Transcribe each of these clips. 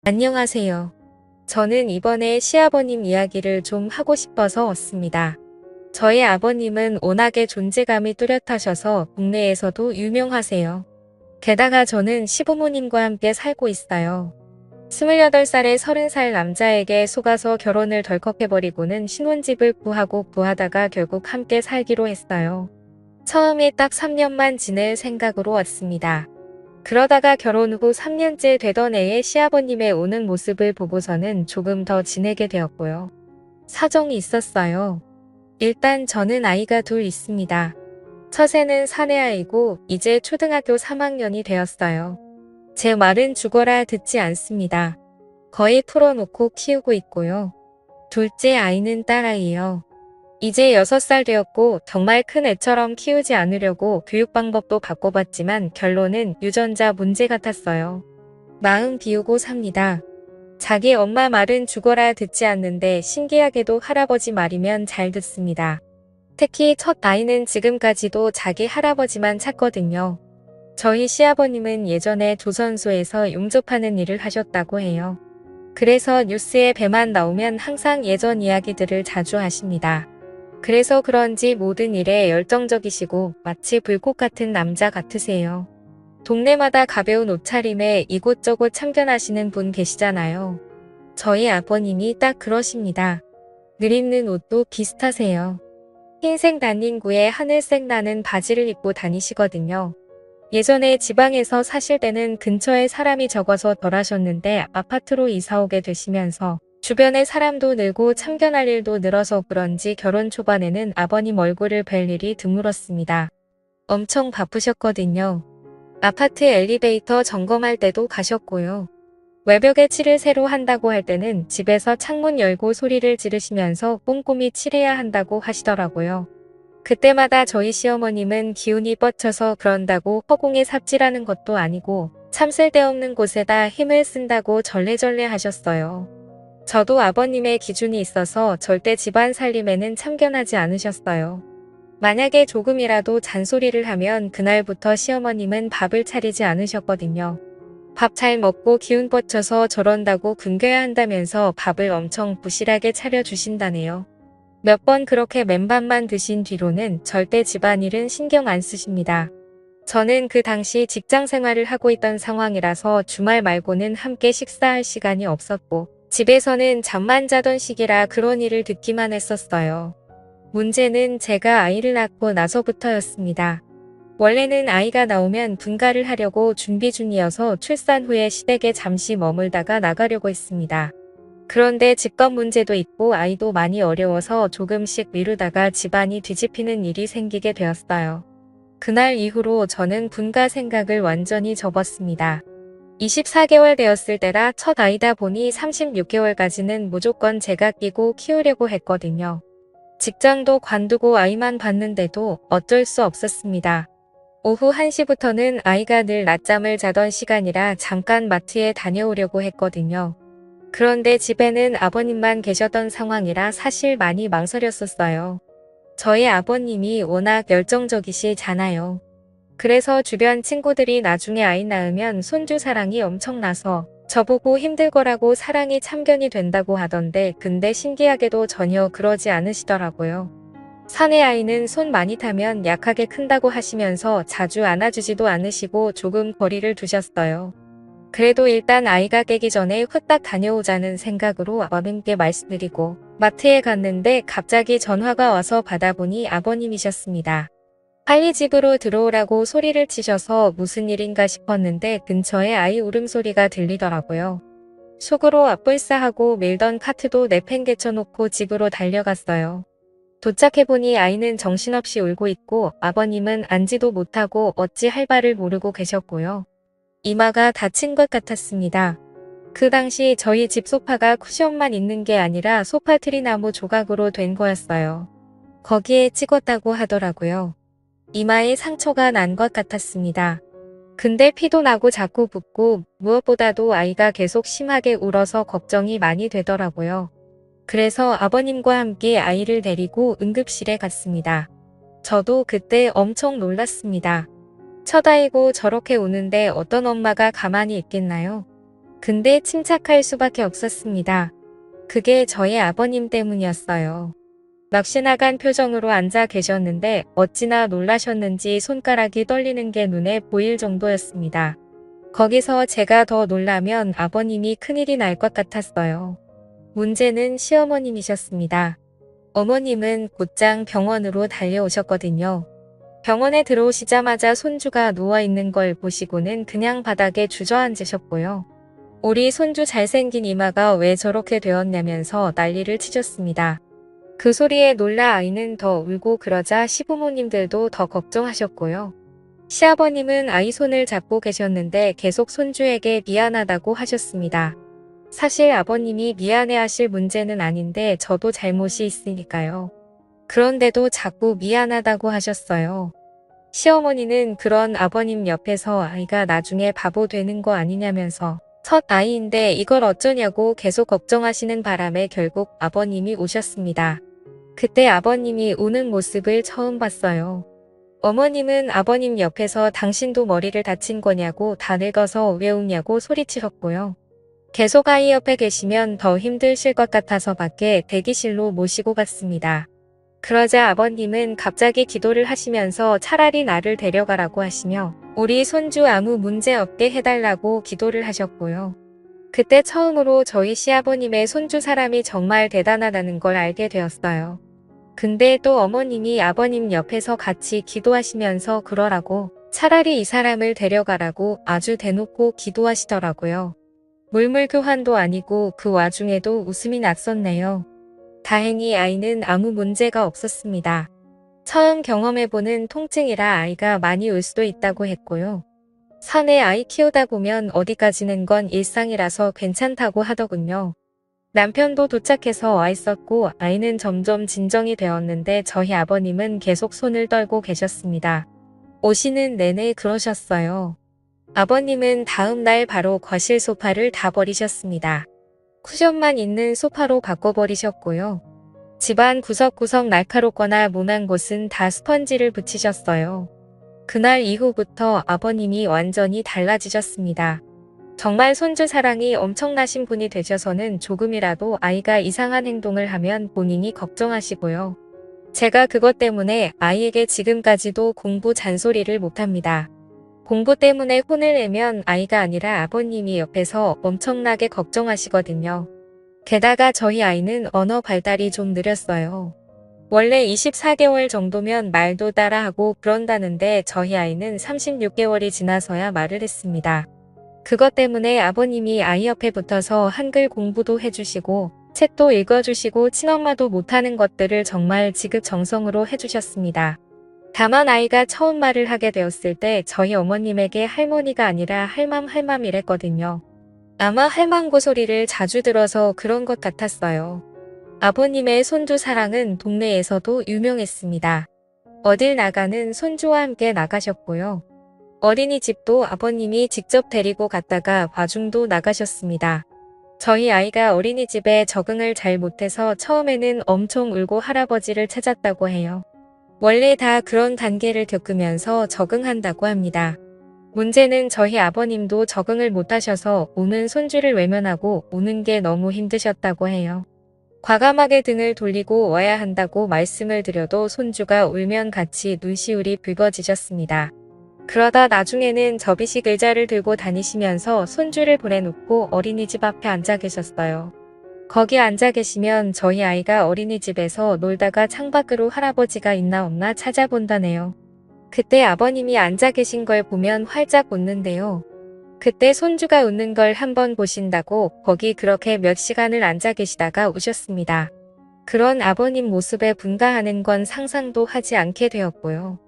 안녕하세요. 저는 이번에 시아버님 이야기를 좀 하고 싶어서 왔습니다. 저희 아버님은 워낙에 존재감이 뚜렷하셔서 국내에서도 유명하세요. 게다가 저는 시부모님과 함께 살고 있어요. 28살에 30살 남자에게 속아서 결혼을 덜컥해버리고는 신혼집을 구하고 구하다가 결국 함께 살기로 했어요. 처음에 딱 3년만 지낼 생각으로 왔습니다. 그러다가 결혼 후 3년째 되던 해에 시아버님의 오는 모습을 보고서는 조금 더 지내게 되었고요. 사정이 있었어요. 일단 저는 아이가 둘 있습니다. 첫째는 사내아이고 이제 초등학교 3학년이 되었어요. 제 말은 죽어라 듣지 않습니다. 거의 풀어놓고 키우고 있고요. 둘째 아이는 딸아이요. 이제 6살 되었고 정말 큰 애처럼 키우지 않으려고 교육 방법도 바꿔봤지만 결론은 유전자 문제 같았어요. 마음 비우고 삽니다. 자기 엄마 말은 죽어라 듣지 않는데 신기하게도 할아버지 말이면 잘 듣습니다. 특히 첫 아이는 지금까지도 자기 할아버지만 찾거든요. 저희 시아버님은 예전에 조선소에서 용접하는 일을 하셨다고 해요. 그래서 뉴스에 배만 나오면 항상 예전 이야기들을 자주 하십니다. 그래서 그런지 모든 일에 열정적이시고 마치 불꽃 같은 남자 같으세요. 동네마다 가벼운 옷차림에 이곳저곳 참견하시는 분 계시잖아요. 저희 아버님이 딱 그러십니다. 늘 입는 옷도 비슷하세요. 흰색 난닝구에 하늘색 나는 바지를 입고 다니시거든요. 예전에 지방에서 사실 때는 근처에 사람이 적어서 덜 하셨는데 아파트로 이사 오게 되시면서 주변에 사람도 늘고 참견할 일도 늘어서 그런지 결혼 초반에는 아버님 얼굴을 뵐 일이 드물었습니다. 엄청 바쁘셨거든요. 아파트 엘리베이터 점검할 때도 가셨고요. 외벽에 칠을 새로 한다고 할 때는 집에서 창문 열고 소리를 지르시면서 꼼꼼히 칠해야 한다고 하시더라고요. 그때마다 저희 시어머님은 기운이 뻗쳐서 그런다고 허공에 삽질하는 것도 아니고 참 쓸데없는 곳에다 힘을 쓴다고 절레절레 하셨어요. 저도 아버님의 기준이 있어서 절대 집안 살림에는 참견하지 않으셨어요. 만약에 조금이라도 잔소리를 하면 그날부터 시어머님은 밥을 차리지 않으셨거든요. 밥 잘 먹고 기운 뻗쳐서 저런다고 굶겨야 한다면서 밥을 엄청 부실하게 차려주신다네요. 몇 번 그렇게 맨밥만 드신 뒤로는 절대 집안일은 신경 안 쓰십니다. 저는 그 당시 직장 생활을 하고 있던 상황이라서 주말 말고는 함께 식사할 시간이 없었고 집에서는 잠만 자던 시기라 그런 일을 듣기만 했었어요. 문제는 제가 아이를 낳고 나서부터였습니다. 원래는 아이가 나오면 분가를 하려고 준비 중이어서 출산 후에 시댁에 잠시 머물다가 나가려고 했습니다. 그런데 직업 문제도 있고 아이도 많이 어려워서 조금씩 미루다가 집안이 뒤집히는 일이 생기게 되었어요. 그날 이후로 저는 분가 생각을 완전히 접었습니다. 24개월 되었을 때라 첫 아이다 보니 36개월까지는 무조건 제가 끼고 키우려고 했거든요. 직장도 관두고 아이만 봤는데도 어쩔 수 없었습니다. 오후 1시부터는 아이가 늘 낮잠을 자던 시간이라 잠깐 마트에 다녀오려고 했거든요. 그런데 집에는 아버님만 계셨던 상황이라 사실 많이 망설였었어요. 저희 아버님이 워낙 열정적이시잖아요. 그래서 주변 친구들이 나중에 아이 낳으면 손주 사랑이 엄청나서 저보고 힘들 거라고 사랑이 참견이 된다고 하던데 근데 신기하게도 전혀 그러지 않으시더라고요. 사내 아이는 손 많이 타면 약하게 큰다고 하시면서 자주 안아주지도 않으시고 조금 거리를 두셨어요. 그래도 일단 아이가 깨기 전에 후딱 다녀오자는 생각으로 아버님께 말씀드리고 마트에 갔는데 갑자기 전화가 와서 받아보니 아버님이셨습니다. 빨리 집으로 들어오라고 소리를 치셔서 무슨 일인가 싶었는데 근처에 아이 울음소리가 들리더라고요. 속으로 앞불싸하고 밀던 카트도 내팽개쳐놓고 집으로 달려갔어요. 도착해보니 아이는 정신없이 울고 있고 아버님은 앉지도 못하고 어찌 할 바를 모르고 계셨고요. 이마가 다친 것 같았습니다. 그 당시 저희 집 소파가 쿠션만 있는 게 아니라 소파 트리나무 조각으로 된 거였어요. 거기에 찍었다고 하더라고요. 이마에 상처가 난 것 같았습니다. 근데 피도 나고 자꾸 붓고 무엇보다도 아이가 계속 심하게 울어서 걱정이 많이 되더라고요. 그래서 아버님과 함께 아이를 데리고 응급실에 갔습니다. 저도 그때 엄청 놀랐습니다. 첫 아이고 저렇게 우는데 어떤 엄마가 가만히 있겠나요? 근데 침착할 수밖에 없었습니다. 그게 저희 아버님 때문이었어요. 넋이 나간 표정으로 앉아 계셨는데 어찌나 놀라셨는지 손가락이 떨리는 게 눈에 보일 정도였습니다. 거기서 제가 더 놀라면 아버님이 큰일이 날 것 같았어요. 문제는 시어머님이셨습니다. 어머님은 곧장 병원으로 달려오셨거든요. 병원에 들어오시자마자 손주가 누워있는 걸 보시고는 그냥 바닥에 주저앉으셨고요. 우리 손주 잘생긴 이마가 왜 저렇게 되었냐면서 난리를 치셨습니다. 그 소리에 놀라 아이는 더 울고 그러자 시부모님들도 더 걱정하셨고요. 시아버님은 아이 손을 잡고 계셨는데 계속 손주에게 미안하다고 하셨습니다. 사실 아버님이 미안해하실 문제는 아닌데 저도 잘못이 있으니까요. 그런데도 자꾸 미안하다고 하셨어요. 시어머니는 그런 아버님 옆에서 아이가 나중에 바보 되는 거 아니냐면서 첫 아이인데 이걸 어쩌냐고 계속 걱정하시는 바람에 결국 아버님이 오셨습니다. 그때 아버님이 우는 모습을 처음 봤어요. 어머님은 아버님 옆에서 당신도 머리를 다친 거냐고 다 늙어서 왜 웃냐고 소리치셨고요. 계속 아이 옆에 계시면 더 힘드실 것 같아서 밖에 대기실로 모시고 갔습니다. 그러자 아버님은 갑자기 기도를 하시면서 차라리 나를 데려가라고 하시며 우리 손주 아무 문제 없게 해달라고 기도를 하셨고요. 그때 처음으로 저희 시아버님의 손주 사람이 정말 대단하다는 걸 알게 되었어요. 근데 또 어머님이 아버님 옆에서 같이 기도하시면서 그러라고 차라리 이 사람을 데려가라고 아주 대놓고 기도하시더라고요. 물물교환도 아니고 그 와중에도 웃음이 났었네요. 다행히 아이는 아무 문제가 없었습니다. 처음 경험해보는 통증이라 아이가 많이 울 수도 있다고 했고요. 산에 아이 키우다 보면 어디까지는 건 일상이라서 괜찮다고 하더군요. 남편도 도착해서 와 있었고 아이는 점점 진정이 되었는데 저희 아버님은 계속 손을 떨고 계셨습니다. 오시는 내내 그러셨어요. 아버님은 다음 날 바로 거실 소파를 다 버리셨습니다. 쿠션만 있는 소파로 바꿔버리셨고요. 집안 구석구석 날카롭거나 모난 곳은 다 스펀지를 붙이셨어요. 그날 이후부터 아버님이 완전히 달라지셨습니다. 정말 손주 사랑이 엄청나신 분이 되셔서는 조금이라도 아이가 이상한 행동을 하면 본인이 걱정하시고요. 제가 그것 때문에 아이에게 지금까지도 공부 잔소리를 못합니다. 공부 때문에 혼을 내면 아이가 아니라 아버님이 옆에서 엄청나게 걱정하시거든요. 게다가 저희 아이는 언어 발달이 좀 느렸어요. 원래 24개월 정도면 말도 따라하고 그런다는데 저희 아이는 36개월이 지나서야 말을 했습니다. 그것 때문에 아버님이 아이 옆에 붙어서 한글 공부도 해주시고 책도 읽어주시고 친엄마도 못하는 것들을 정말 지극정성으로 해주셨습니다. 다만 아이가 처음 말을 하게 되었을 때 저희 어머님에게 할머니가 아니라 할맘이랬거든요. 아마 할망구 소리를 자주 들어서 그런 것 같았어요. 아버님의 손주 사랑은 동네에서도 유명했습니다. 어딜 나가는 손주와 함께 나가셨고요. 어린이집도 아버님이 직접 데리고 갔다가 과중도 나가셨습니다. 저희 아이가 어린이집에 적응을 잘 못해서 처음에는 엄청 울고 할아버지를 찾았다고 해요. 원래 다 그런 단계를 겪으면서 적응한다고 합니다. 문제는 저희 아버님도 적응을 못하셔서 우는 손주를 외면하고 우는 게 너무 힘드셨다고 해요. 과감하게 등을 돌리고 와야 한다고 말씀을 드려도 손주가 울면 같이 눈시울이 붉어지셨습니다. 그러다 나중에는 접이식 의자를 들고 다니시면서 손주를 보내놓고 어린이집 앞에 앉아 계셨어요. 거기 앉아 계시면 저희 아이가 어린이집에서 놀다가 창밖으로 할아버지가 있나 없나 찾아본다네요. 그때 아버님이 앉아 계신 걸 보면 활짝 웃는데요. 그때 손주가 웃는 걸 한번 보신다고 거기 그렇게 몇 시간을 앉아 계시다가 우셨습니다. 그런 아버님 모습에 분가하는 건 상상도 하지 않게 되었고요.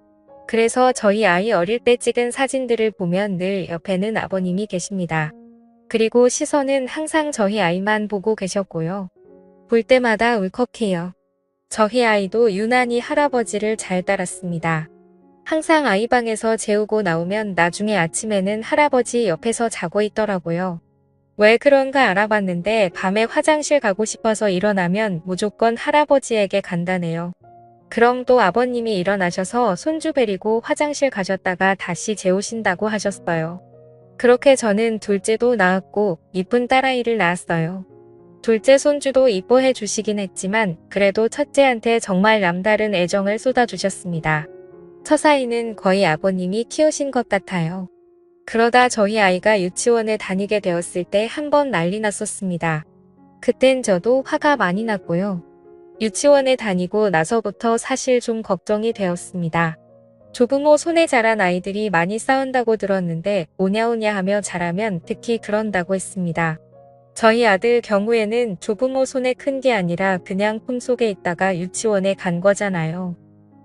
그래서 저희 아이 어릴 때 찍은 사진들을 보면 늘 옆에는 아버님이 계십니다. 그리고 시선은 항상 저희 아이만 보고 계셨고요. 볼 때마다 울컥해요. 저희 아이도 유난히 할아버지를 잘 따랐습니다. 항상 아이 방에서 재우고 나오면 나중에 아침에는 할아버지 옆에서 자고 있더라고요. 왜 그런가 알아봤는데 밤에 화장실 가고 싶어서 일어나면 무조건 할아버지에게 간다네요. 그럼 또 아버님이 일어나셔서 손주 데리고 화장실 가셨다가 다시 재우신다고 하셨어요. 그렇게 저는 둘째도 낳았고 이쁜 딸아이를 낳았어요. 둘째 손주도 이뻐해 주시긴 했지만 그래도 첫째한테 정말 남다른 애정을 쏟아주셨습니다. 첫아이는 거의 아버님이 키우신 것 같아요. 그러다 저희 아이가 유치원에 다니게 되었을 때 한 번 난리 났었습니다. 그땐 저도 화가 많이 났고요. 유치원에 다니고 나서부터 사실 좀 걱정이 되었습니다. 조부모 손에 자란 아이들이 많이 싸운다고 들었는데 오냐오냐 하며 자라면 특히 그런다고 했습니다. 저희 아들 경우에는 조부모 손에 큰 게 아니라 그냥 품속에 있다가 유치원에 간 거잖아요.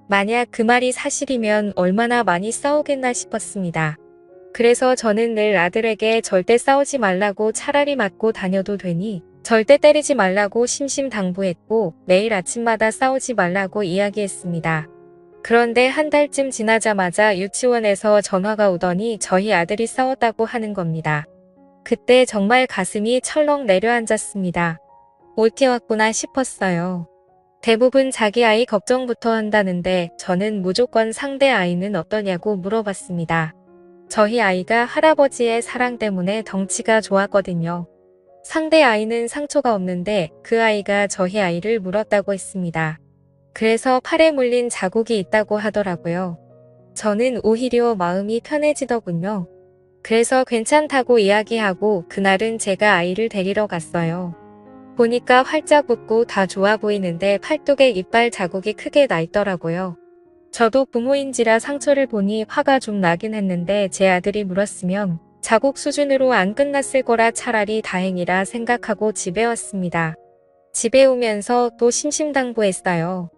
만약 그 말이 사실이면 얼마나 많이 싸우겠나 싶었습니다. 그래서 저는 늘 아들에게 절대 싸우지 말라고 차라리 맞고 다녀도 되니 절대 때리지 말라고 심심당부했고 매일 아침마다 싸우지 말라고 이야기했습니다. 그런데 한 달쯤 지나자마자 유치원에서 전화가 오더니 저희 아들이 싸웠다고 하는 겁니다. 그때 정말 가슴이 철렁 내려앉았습니다. 옳게 왔구나 싶었어요. 대부분 자기 아이 걱정부터 한다는데 저는 무조건 상대 아이는 어떠냐고 물어봤습니다. 저희 아이가 할아버지의 사랑 때문에 덩치가 좋았거든요. 상대 아이는 상처가 없는데 그 아이가 저희 아이를 물었다고 했습니다. 그래서 팔에 물린 자국이 있다고 하더라고요. 저는 오히려 마음이 편해지더군요. 그래서 괜찮다고 이야기하고 그날은 제가 아이를 데리러 갔어요. 보니까 활짝 웃고 다 좋아 보이는데 팔뚝에 이빨 자국이 크게 나 있더라고요. 저도 부모인지라 상처를 보니 화가 좀 나긴 했는데 제 아들이 물었으면 자국 수준으로 안 끝났을 거라 차라리 다행이라 생각하고 집에 왔습니다. 집에 오면서 또 심심당부했어요.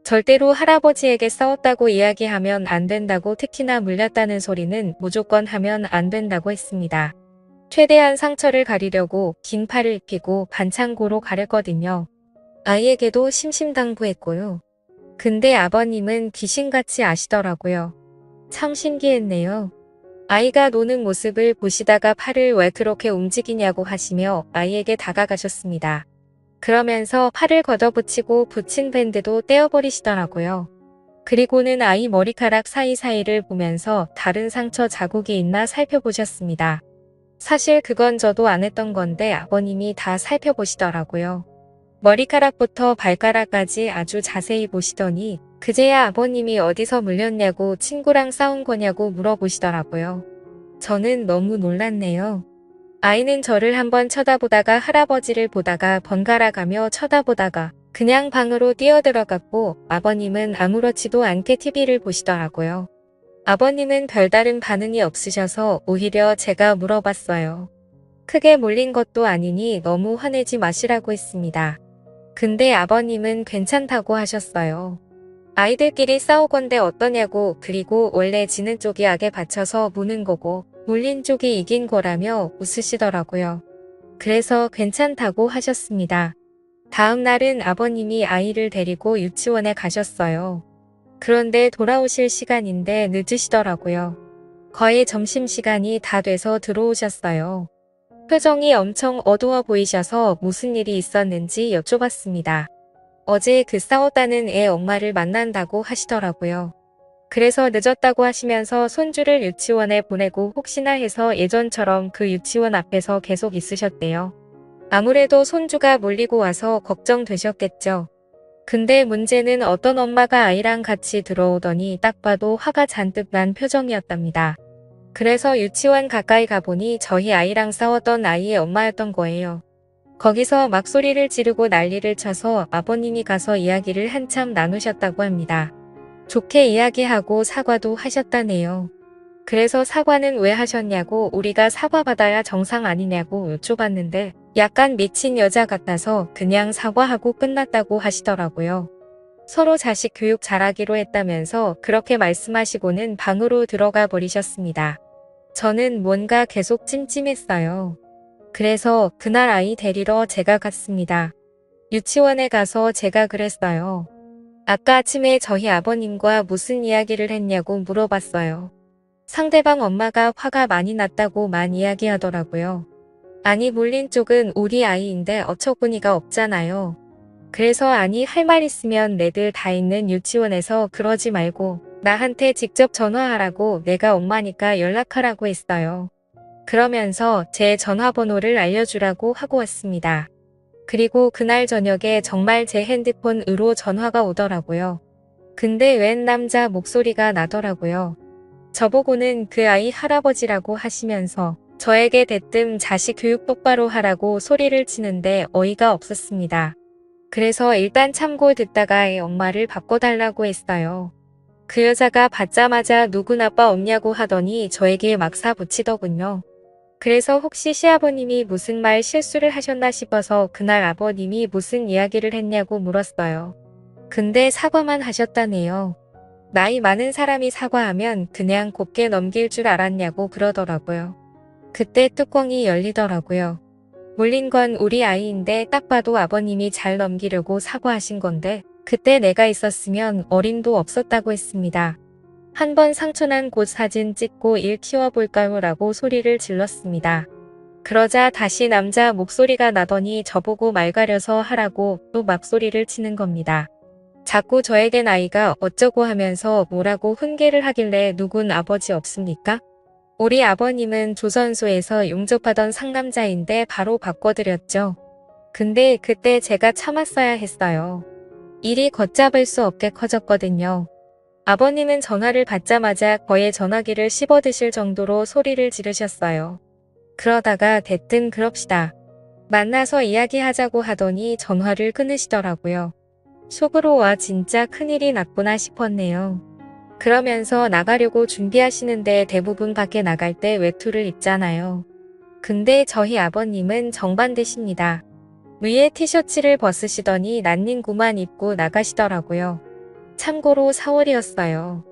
절대로 할아버지에게 싸웠다고 이야기하면 안 된다고 특히나 물렸다는 소리는 무조건 하면 안 된다고 했습니다. 최대한 상처를 가리려고 긴 팔을 입히고 반창고로 가렸거든요. 아이에게도 심심당부했고요. 근데 아버님은 귀신같이 아시더라고요. 참 신기했네요. 아이가 노는 모습을 보시다가 팔을 왜 그렇게 움직이냐고 하시며 아이에게 다가가셨습니다. 그러면서 팔을 걷어붙이고 붙인 밴드도 떼어버리시더라고요. 그리고는 아이 머리카락 사이사이를 보면서 다른 상처 자국이 있나 살펴보셨습니다. 사실 그건 저도 안 했던 건데 아버님이 다 살펴보시더라고요. 머리카락부터 발가락까지 아주 자세히 보시더니 그제야 아버님이 어디서 물렸냐고 친구랑 싸운 거냐고 물어보시더라고요. 저는 너무 놀랐네요. 아이는 저를 한번 쳐다보다가 할아버지를 보다가 번갈아 가며 쳐다보다가 그냥 방으로 뛰어들어갔고 아버님은 아무렇지도 않게 TV를 보시더라고요. 아버님은 별다른 반응이 없으셔서 오히려 제가 물어봤어요. 크게 물린 것도 아니니 너무 화내지 마시라고 했습니다. 근데 아버님은 괜찮다고 하셨어요. 아이들끼리 싸우건대 어떠냐고 그리고 원래 지는 쪽이 악에 받쳐서 무는 거고 물린 쪽이 이긴 거라며 웃으시더라고요. 그래서 괜찮다고 하셨습니다. 다음 날은 아버님이 아이를 데리고 유치원에 가셨어요. 그런데 돌아오실 시간인데 늦으시더라고요. 거의 점심시간이 다 돼서 들어오셨어요. 표정이 엄청 어두워 보이셔서 무슨 일이 있었는지 여쭤봤습니다. 어제 그 싸웠다는 애 엄마를 만난다고 하시더라고요. 그래서 늦었다고 하시면서 손주를 유치원에 보내고 혹시나 해서 예전처럼 그 유치원 앞에서 계속 있으셨대요. 아무래도 손주가 몰리고 와서 걱정되셨겠죠. 근데 문제는 어떤 엄마가 아이랑 같이 들어오더니 딱 봐도 화가 잔뜩 난 표정이었답니다. 그래서 유치원 가까이 가보니 저희 아이랑 싸웠던 아이의 엄마였던 거예요. 거기서 막 소리를 지르고 난리를 쳐서 아버님이 가서 이야기를 한참 나누셨다고 합니다. 좋게 이야기하고 사과도 하셨다네요. 그래서 사과는 왜 하셨냐고 우리가 사과받아야 정상 아니냐고 여쭤봤는데 약간 미친 여자 같아서 그냥 사과하고 끝났다고 하시더라고요. 서로 자식 교육 잘하기로 했다면서 그렇게 말씀하시고는 방으로 들어가 버리셨습니다. 저는 뭔가 계속 찜찜했어요. 그래서 그날 아이 데리러 제가 갔습니다. 유치원에 가서 제가 그랬어요. 아까 아침에 저희 아버님과 무슨 이야기를 했냐고 물어봤어요. 상대방 엄마가 화가 많이 났다고만 이야기하더라고요. 아니 물린 쪽은 우리 아이인데 어처구니가 없잖아요. 그래서 아니 할 말 있으면 애들 다 있는 유치원에서 그러지 말고 나한테 직접 전화하라고 내가 엄마니까 연락하라고 했어요. 그러면서 제 전화번호를 알려주라고 하고 왔습니다. 그리고 그날 저녁에 정말 제 핸드폰으로 전화가 오더라고요. 근데 웬 남자 목소리가 나더라고요. 저보고는 그 아이 할아버지라고 하시면서 저에게 대뜸 자식 교육 똑바로 하라고 소리를 치는데 어이가 없었습니다. 그래서 일단 참고 듣다가 애 엄마를 바꿔달라고 했어요. 그 여자가 받자마자 누군 아빠 없냐고 하더니 저에게 막사 붙이더군요. 그래서 혹시 시아버님이 무슨 말 실수를 하셨나 싶어서 그날 아버님이 무슨 이야기를 했냐고 물었어요. 근데 사과만 하셨다네요. 나이 많은 사람이 사과하면 그냥 곱게 넘길 줄 알았냐고 그러더라고요. 그때 뚜껑이 열리더라고요. 물린 건 우리 아이인데 딱 봐도 아버님이 잘 넘기려고 사과하신 건데 그때 내가 있었으면 어림도 없었다고 했습니다. 한번 상처난 곳 사진 찍고 일 키워볼까요? 라고 소리를 질렀습니다. 그러자 다시 남자 목소리가 나더니 저보고 말 가려서 하라고 또 막소리를 치는 겁니다. 자꾸 저에겐 아이가 어쩌고 하면서 뭐라고 훈계를 하길래 누군 아버지 없습니까? 우리 아버님은 조선소에서 용접하던 상남자인데 바로 바꿔드렸죠. 근데 그때 제가 참았어야 했어요. 일이 걷잡을 수 없게 커졌거든요. 아버님은 전화를 받자마자 거의 전화기를 씹어드실 정도로 소리를 지르셨어요. 그러다가 대뜸 그럽시다. 만나서 이야기하자고 하더니 전화를 끊으시더라고요. 속으로 와 진짜 큰일이 났구나 싶었네요. 그러면서 나가려고 준비하시는데 대부분 밖에 나갈 때 외투를 입잖아요. 근데 저희 아버님은 정반대십니다. 위에 티셔츠를 벗으시더니 난닝구만 입고 나가시더라고요. 참고로 4월이었어요.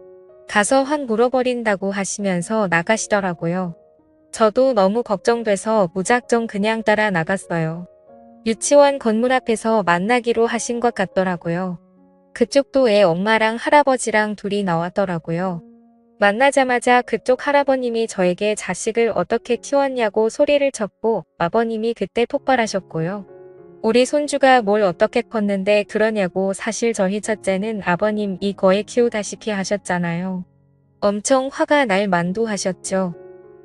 가서 확 물어버린다고 하시면서 나가시더라고요. 저도 너무 걱정돼서 무작정 그냥 따라 나갔어요. 유치원 건물 앞에서 만나기로 하신 것 같더라고요. 그쪽도 애 엄마랑 할아버지랑 둘이 나왔더라고요. 만나자마자 그쪽 할아버님이 저에게 자식을 어떻게 키웠냐고 소리를 쳤고 아버님이 그때 폭발하셨고요. 우리 손주가 뭘 어떻게 컸는데 그러냐고 사실 저희 첫째는 아버님 이거에 키우다시피 하셨잖아요. 엄청 화가 날 만도 하셨죠.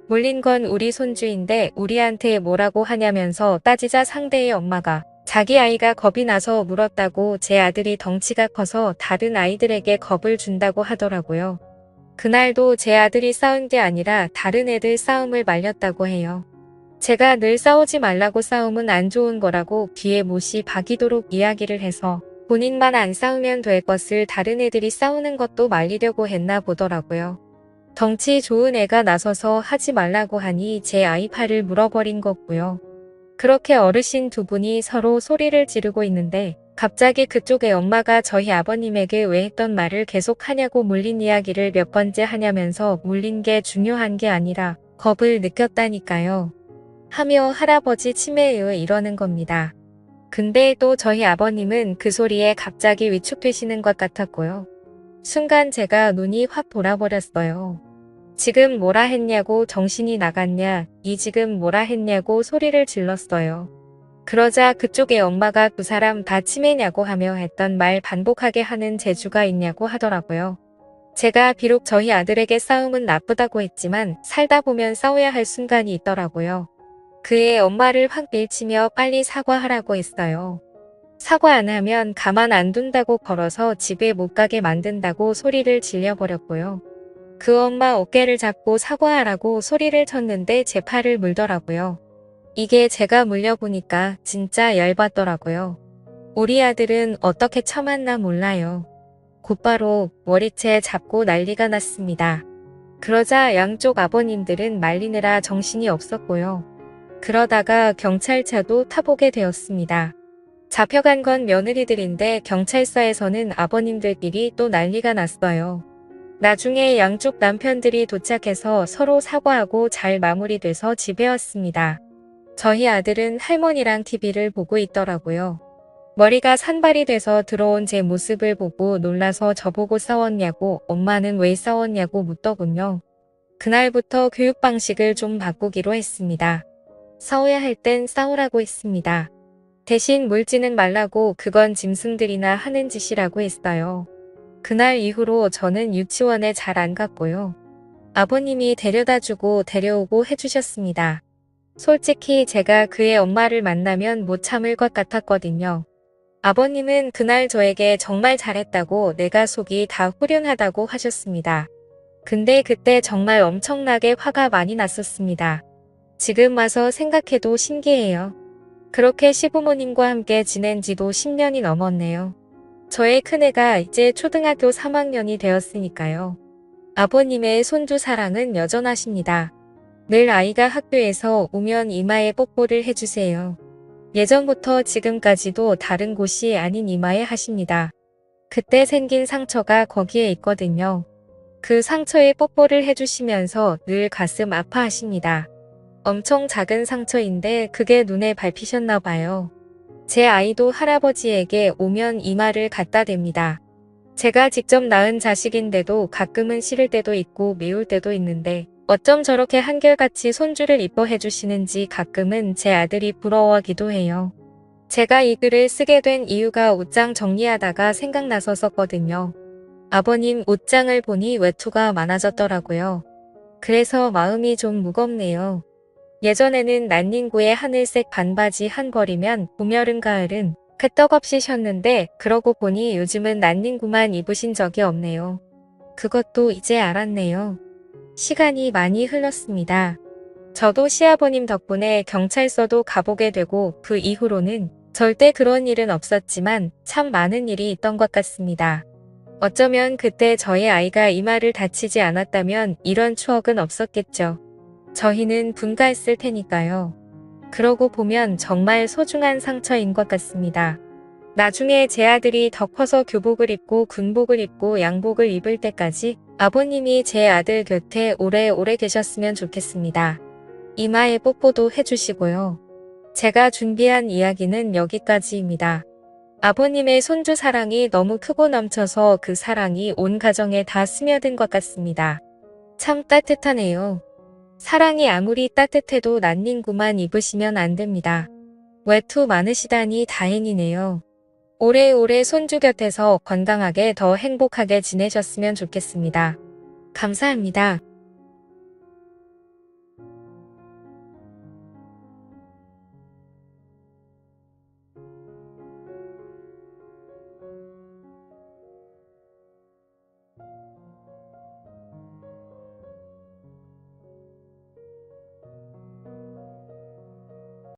물린 건 우리 손주인데 우리한테 뭐라고 하냐면서 따지자 상대의 엄마가 자기 아이가 겁이 나서 물었다고 제 아들이 덩치가 커서 다른 아이들에게 겁을 준다고 하더라고요. 그날도 제 아들이 싸운 게 아니라 다른 애들 싸움을 말렸다고 해요. 제가 늘 싸우지 말라고 싸움은 안 좋은 거라고 귀에 못이 박이도록 이야기를 해서 본인만 안 싸우면 될 것을 다른 애들이 싸우는 것도 말리려고 했나 보더라고요. 덩치 좋은 애가 나서서 하지 말라고 하니 제 아이 팔을 물어버린 거고요. 그렇게 어르신 두 분이 서로 소리를 지르고 있는데 갑자기 그쪽의 엄마가 저희 아버님에게 왜 했던 말을 계속 하냐고 물린 이야기를 몇 번째 하냐면서 물린 게 중요한 게 아니라 겁을 느꼈다니까요. 하며 할아버지 치매예요 이러는 겁니다. 근데 또 저희 아버님은 그 소리에 갑자기 위축되시는 것 같았고요. 순간 제가 눈이 확 돌아버렸어요. 지금 뭐라 했냐고 정신이 나갔냐, 이 지금 뭐라 했냐고 소리를 질렀어요. 그러자 그쪽의 엄마가 두 사람 다 치매냐고 하며 했던 말 반복하게 하는 재주가 있냐고 하더라고요. 제가 비록 저희 아들에게 싸움은 나쁘다고 했지만 살다 보면 싸워야 할 순간이 있더라고요. 그의 엄마를 확 밀치며 빨리 사과하라고 했어요. 사과 안 하면 가만 안 둔다고 걸어서 집에 못 가게 만든다고 소리를 질려버렸고요. 그 엄마 어깨를 잡고 사과하라고 소리를 쳤는데 제 팔을 물더라고요. 이게 제가 물려보니까 진짜 열받더라고요. 우리 아들은 어떻게 참았나 몰라요. 곧바로 머리채 잡고 난리가 났습니다. 그러자 양쪽 아버님들은 말리느라 정신이 없었고요. 그러다가 경찰차도 타보게 되었습니다. 잡혀간 건 며느리들인데 경찰서에서는 아버님들끼리 또 난리가 났어요. 나중에 양쪽 남편들이 도착해서 서로 사과하고 잘 마무리돼서 집에 왔습니다. 저희 아들은 할머니랑 TV를 보고 있더라고요. 머리가 산발이 돼서 들어온 제 모습을 보고 놀라서 저보고 싸웠냐고 엄마는 왜 싸웠냐고 묻더군요. 그날부터 교육 방식을 좀 바꾸기로 했습니다. 싸워야 할 땐 싸우라고 했습니다. 대신 물지는 말라고 그건 짐승들이나 하는 짓이라고 했어요. 그날 이후로 저는 유치원에 잘 안 갔고요. 아버님이 데려다주고 데려오고 해주셨습니다. 솔직히 제가 그의 엄마를 만나면 못 참을 것 같았거든요. 아버님은 그날 저에게 정말 잘했다고 내가 속이 다 후련하다고 하셨습니다. 근데 그때 정말 엄청나게 화가 많이 났었습니다. 지금 와서 생각해도 신기해요. 그렇게 시부모님과 함께 지낸 지도 10년이 넘었네요. 저의 큰애가 이제 초등학교 3학년이 되었으니까요. 아버님의 손주 사랑은 여전하십니다. 늘 아이가 학교에서 오면 이마에 뽀뽀를 해주세요. 예전부터 지금까지도 다른 곳이 아닌 이마에 하십니다. 그때 생긴 상처가 거기에 있거든요. 그 상처에 뽀뽀를 해주시면서 늘 가슴 아파하십니다. 엄청 작은 상처인데 그게 눈에 밟히셨나 봐요. 제 아이도 할아버지에게 오면 이마를 갖다 댑니다. 제가 직접 낳은 자식인데도 가끔은 싫을 때도 있고 미울 때도 있는데 어쩜 저렇게 한결같이 손주를 이뻐해 주시는지 가끔은 제 아들이 부러워하기도 해요. 제가 이 글을 쓰게 된 이유가 옷장 정리하다가 생각나서였거든요. 아버님 옷장을 보니 외투가 많아졌더라고요. 그래서 마음이 좀 무겁네요. 예전에는 난닝구의 하늘색 반바지 한 벌이면 봄, 여름, 가을은 끄떡없이 쉬었는데 그러고 보니 요즘은 난닝구만 입으신 적이 없네요. 그것도 이제 알았네요. 시간이 많이 흘렀습니다. 저도 시아버님 덕분에 경찰서도 가보게 되고 그 이후로는 절대 그런 일은 없었지만 참 많은 일이 있던 것 같습니다. 어쩌면 그때 저의 아이가 이마를 다치지 않았다면 이런 추억은 없었겠죠. 저희는 분가했을 테니까요. 그러고 보면 정말 소중한 상처인 것 같습니다. 나중에 제 아들이 더 커서 교복을 입고 군복을 입고 양복을 입을 때까지 아버님이 제 아들 곁에 오래오래 계셨으면 좋겠습니다. 이마에 뽀뽀도 해주시고요. 제가 준비한 이야기는 여기까지입니다. 아버님의 손주 사랑이 너무 크고 넘쳐서 그 사랑이 온 가정에 다 스며든 것 같습니다. 참 따뜻하네요. 사랑이 아무리 따뜻해도 난닝구만 입으시면 안 됩니다. 외투 많으시다니 다행이네요. 오래오래 손주 곁에서 건강하게 더 행복하게 지내셨으면 좋겠습니다. 감사합니다.